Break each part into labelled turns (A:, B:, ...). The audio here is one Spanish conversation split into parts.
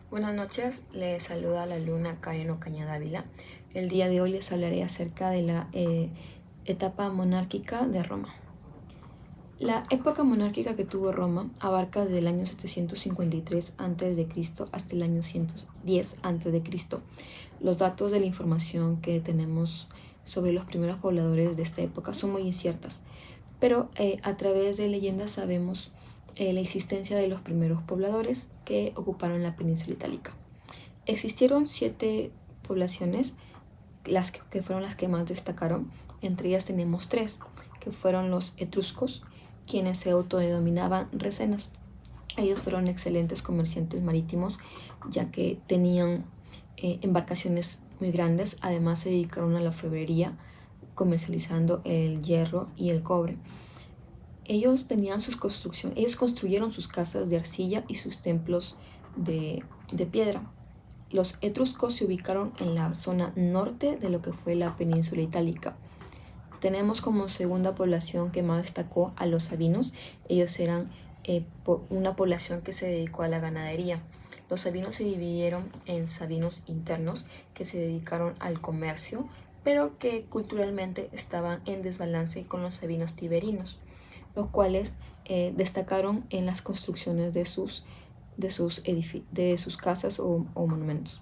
A: Buenas noches, les saluda la alumna Karen Ocaña Dávila. El día de hoy les hablaré acerca de la etapa monárquica de Roma. La época monárquica que tuvo Roma abarca desde el año 753 a.C. hasta el año 110 a.C. Los datos de la información que tenemos sobre los primeros pobladores de esta época son muy inciertas, pero a través de leyendas sabemos la existencia de los primeros pobladores que ocuparon la península itálica. Existieron 7 poblaciones, las que fueron las que más destacaron. Entre ellas tenemos 3, que fueron los etruscos, quienes se autodenominaban resenas. Ellos fueron excelentes comerciantes marítimos, ya que tenían embarcaciones muy grandes. Además se dedicaron a la orfebrería, comercializando el hierro y el cobre. Ellos construyeron sus casas de arcilla y sus templos de piedra. Los etruscos se ubicaron en la zona norte de lo que fue la península itálica. Tenemos como segunda población que más destacó a los sabinos. Ellos eran una población que se dedicó a la ganadería. Los sabinos se dividieron en sabinos internos, que se dedicaron al comercio, pero que culturalmente estaban en desbalance con los sabinos tiberinos, los cuales destacaron en las construcciones de sus casas o monumentos.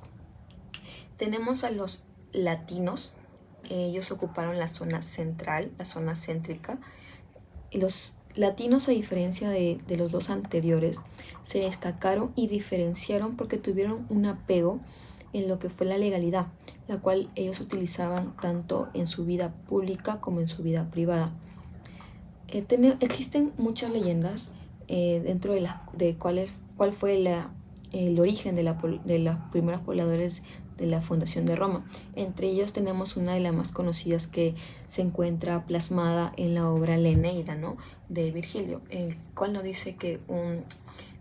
A: Tenemos a los latinos. Ellos ocuparon la zona central, la zona céntrica. Y los latinos, a diferencia de los dos anteriores, se destacaron y diferenciaron porque tuvieron un apego en lo que fue la legalidad, la cual ellos utilizaban tanto en su vida pública como en su vida privada. Existen muchas leyendas dentro de cuál fue el origen de los primeros pobladores de la fundación de Roma. Entre ellos tenemos una de las más conocidas, que se encuentra plasmada en la obra La Eneida, ¿no?, de Virgilio, el cual nos dice que un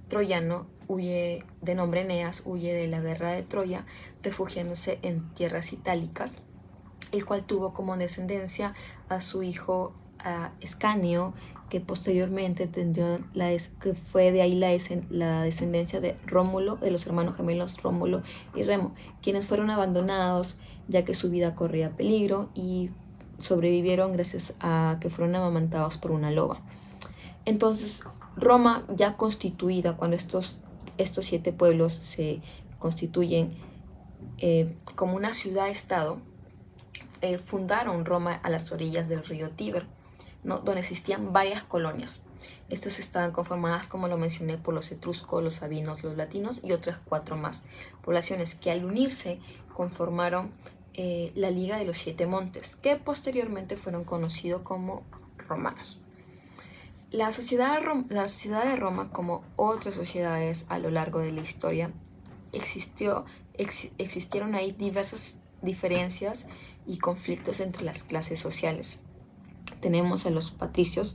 A: troyano de nombre Eneas huye de la guerra de Troya, refugiándose en tierras itálicas, el cual tuvo como descendencia a su hijo Escanio, que posteriormente tendría que fue de ahí la descendencia de Rómulo, de los hermanos gemelos Rómulo y Remo, quienes fueron abandonados ya que su vida corría peligro, y sobrevivieron gracias a que fueron amamantados por una loba. Entonces, Roma ya constituida, cuando estos 7 pueblos se constituyen como una ciudad-estado, fundaron Roma a las orillas del río Tíber, ¿no?, donde existían varias colonias. Estas estaban conformadas, como lo mencioné, por los etruscos, los sabinos, los latinos y otras 4 más poblaciones, que al unirse conformaron la Liga de los 7 Montes, que posteriormente fueron conocidos como romanos. La sociedad de Roma, como otras sociedades a lo largo de la historia, existieron ahí diversas diferencias y conflictos entre las clases sociales. Tenemos a los patricios,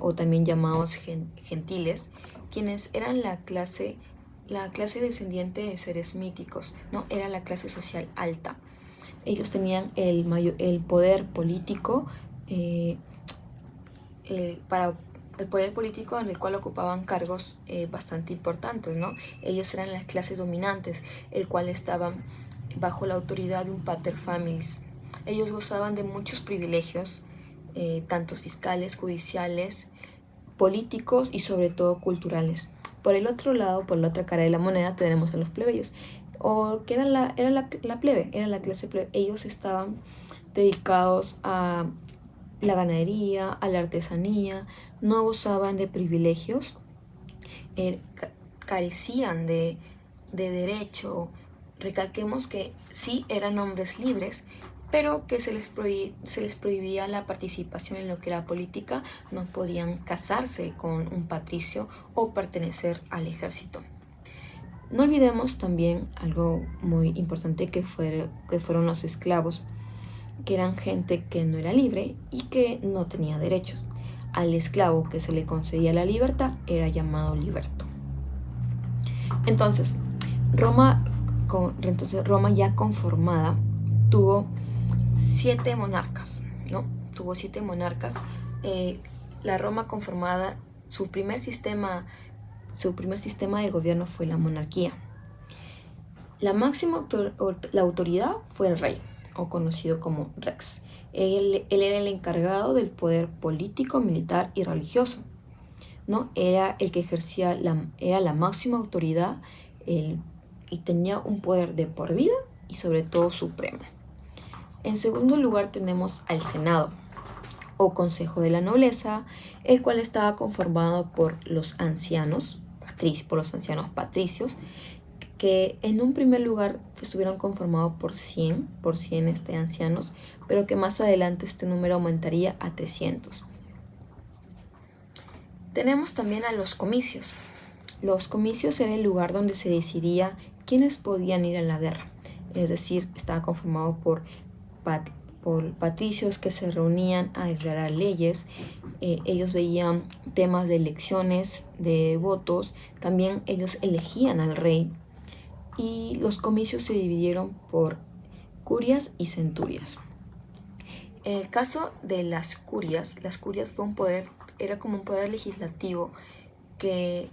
A: o también llamados gentiles, quienes eran la clase descendiente de seres míticos, ¿no? Era la clase social alta. Ellos tenían el poder político, el poder político, en el cual ocupaban cargos bastante importantes, ¿no? Ellos eran las clases dominantes, el cual estaban bajo la autoridad de un pater familias. Ellos gozaban de muchos privilegios, tanto fiscales, judiciales, políticos y sobre todo culturales. Por el otro lado, por la otra cara de la moneda, tenemos a los plebeyos, o que era la plebe, era la clase plebe. Ellos estaban dedicados a la ganadería, a la artesanía, no gozaban de privilegios, carecían de derecho. Recalquemos que sí eran hombres libres, pero que se les prohibía la participación en lo que era política. No podían casarse con un patricio o pertenecer al ejército. No olvidemos también algo muy importante, que fueron los esclavos, que eran gente que no era libre y que no tenía derechos. Al esclavo que se le concedía la libertad era llamado liberto. Entonces, Roma ya conformada tuvo 7 monarcas, ¿no? Tuvo 7 monarcas. La Roma conformada, su primer sistema de gobierno fue la monarquía. La autoridad fue el rey, o conocido como Rex. Él era el encargado del poder político, militar y religioso, ¿no? Era el que ejercía era la máxima autoridad y tenía un poder de por vida y sobre todo supremo. En segundo lugar tenemos al Senado, o Consejo de la Nobleza, el cual estaba conformado por los ancianos patricios, que en un primer lugar estuvieron conformados por 100 ancianos, pero que más adelante este número aumentaría a 300. Tenemos también a los comicios. Los comicios era el lugar donde se decidía quiénes podían ir a la guerra, es decir, estaba conformado por patricios que se reunían a declarar leyes. Ellos veían temas de elecciones, de votos, también ellos elegían al rey, y los comicios se dividieron por curias y centurias. En el caso de las curias era como un poder legislativo que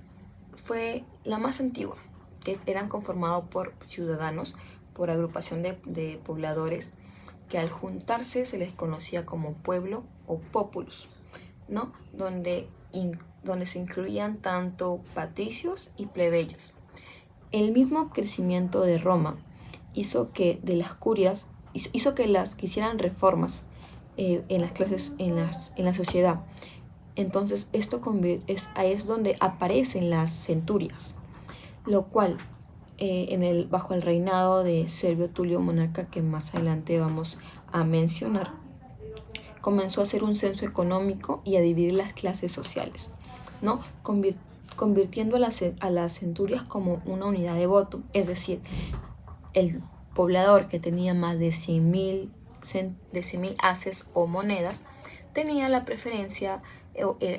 A: fue la más antigua, que eran conformados por ciudadanos, por agrupación de pobladores, que al juntarse se les conocía como pueblo o populus, ¿no? Donde se incluían tanto patricios y plebeyos. El mismo crecimiento de Roma hizo que de las curias hizo que hicieran reformas en las clases, en la sociedad. Entonces ahí es donde aparecen las centurias, lo cual bajo el reinado de Servio Tulio, monarca que más adelante vamos a mencionar, comenzó a hacer un censo económico y a dividir las clases sociales, ¿no? Convirtiendo a las centurias como una unidad de voto, es decir, el poblador que tenía más de 100.000 haces o monedas tenía la preferencia,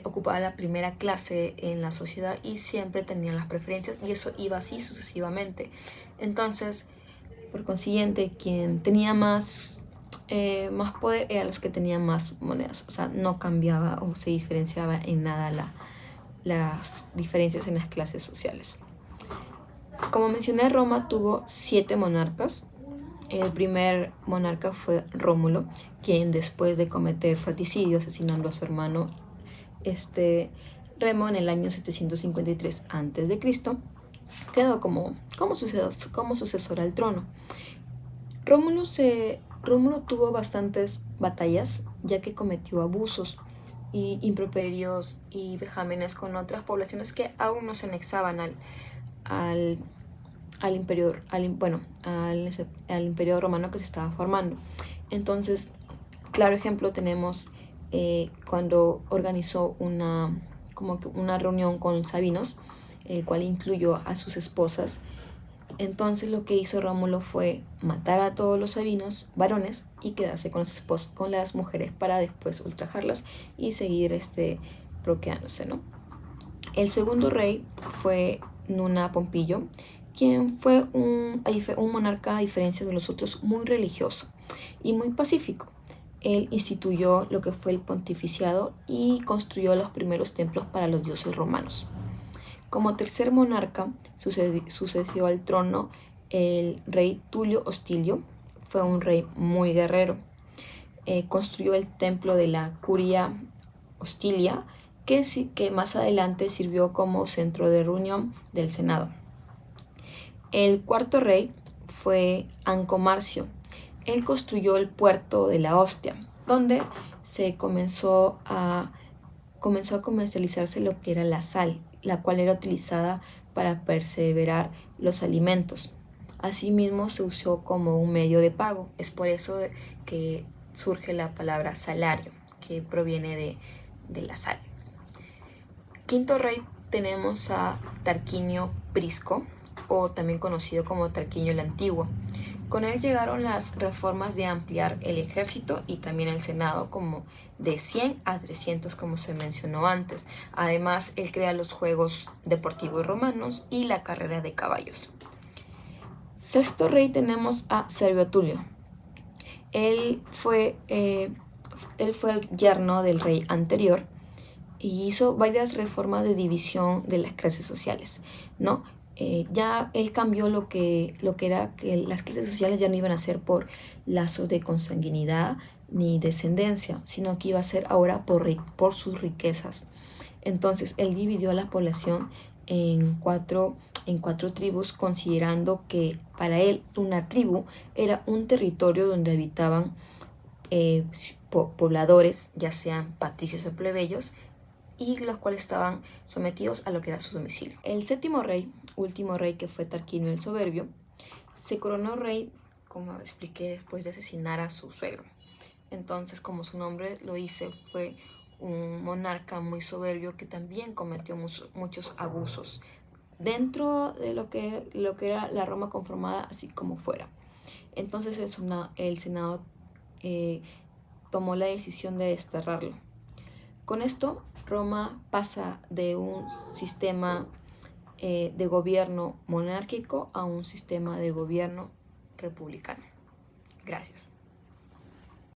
A: ocupaba la primera clase en la sociedad y siempre tenía las preferencias, y eso iba así sucesivamente. Entonces, por consiguiente, quien tenía más poder eran los que tenían más monedas. O sea, no cambiaba o se diferenciaba en nada las diferencias en las clases sociales. Como mencioné, Roma tuvo 7 monarcas. El primer monarca fue Rómulo, quien después de cometer fratricidio asesinando a su hermano Remo en el año 753 a.C., quedó como sucesor al trono. Rómulo tuvo bastantes batallas, ya que cometió abusos y improperios y vejámenes con otras poblaciones que aún no se anexaban al imperio romano que se estaba formando. Entonces, claro ejemplo tenemos cuando organizó una reunión con Sabinos, el cual incluyó a sus esposas. Entonces lo que hizo Rómulo fue matar a todos los sabinos varones y quedarse con las mujeres para después ultrajarlas y seguir procreándose, ¿no? El segundo rey fue Nuna Pompilio, quien fue un monarca, a diferencia de los otros, muy religioso y muy pacífico. Él instituyó lo que fue el pontificiado y construyó los primeros templos para los dioses romanos. Como tercer monarca sucedió al trono el rey Tulio Hostilio. Fue un rey muy guerrero. Construyó el templo de la Curia Hostilia, que más adelante sirvió como centro de reunión del Senado. El cuarto rey fue Ancomarcio. Él construyó el puerto de la Ostia, donde se comenzó a comercializarse lo que era la sal, la cual era utilizada para perseverar los alimentos. Asimismo, se usó como un medio de pago. Es por eso que surge la palabra salario, que proviene de la sal. Quinto rey tenemos a Tarquinio Prisco, o también conocido como Tarquinio el Antiguo. Con él llegaron las reformas de ampliar el ejército y también el senado, como de 100 a 300, como se mencionó antes. Además, él crea los Juegos Deportivos Romanos y la carrera de caballos. Sexto rey tenemos a Servio Tulio. Él fue el yerno del rey anterior y hizo varias reformas de división de las clases sociales, ¿no? ya él cambió lo que era que las clases sociales ya no iban a ser por lazos de consanguinidad ni descendencia, sino que iba a ser ahora por sus riquezas. Entonces él dividió a la población en cuatro tribus, considerando que para él una tribu era un territorio donde habitaban pobladores, ya sean patricios o plebeyos, y los cuales estaban sometidos a lo que era su domicilio. El séptimo rey, último rey, que fue Tarquinio el Soberbio, se coronó rey, como expliqué, después de asesinar a su suegro. Entonces, como su nombre lo dice, fue un monarca muy soberbio que también cometió muchos abusos dentro de lo que era la Roma conformada, así como fuera. Entonces el Senado tomó la decisión de desterrarlo. Con esto, Roma pasa de un sistema de gobierno monárquico a un sistema de gobierno republicano. Gracias.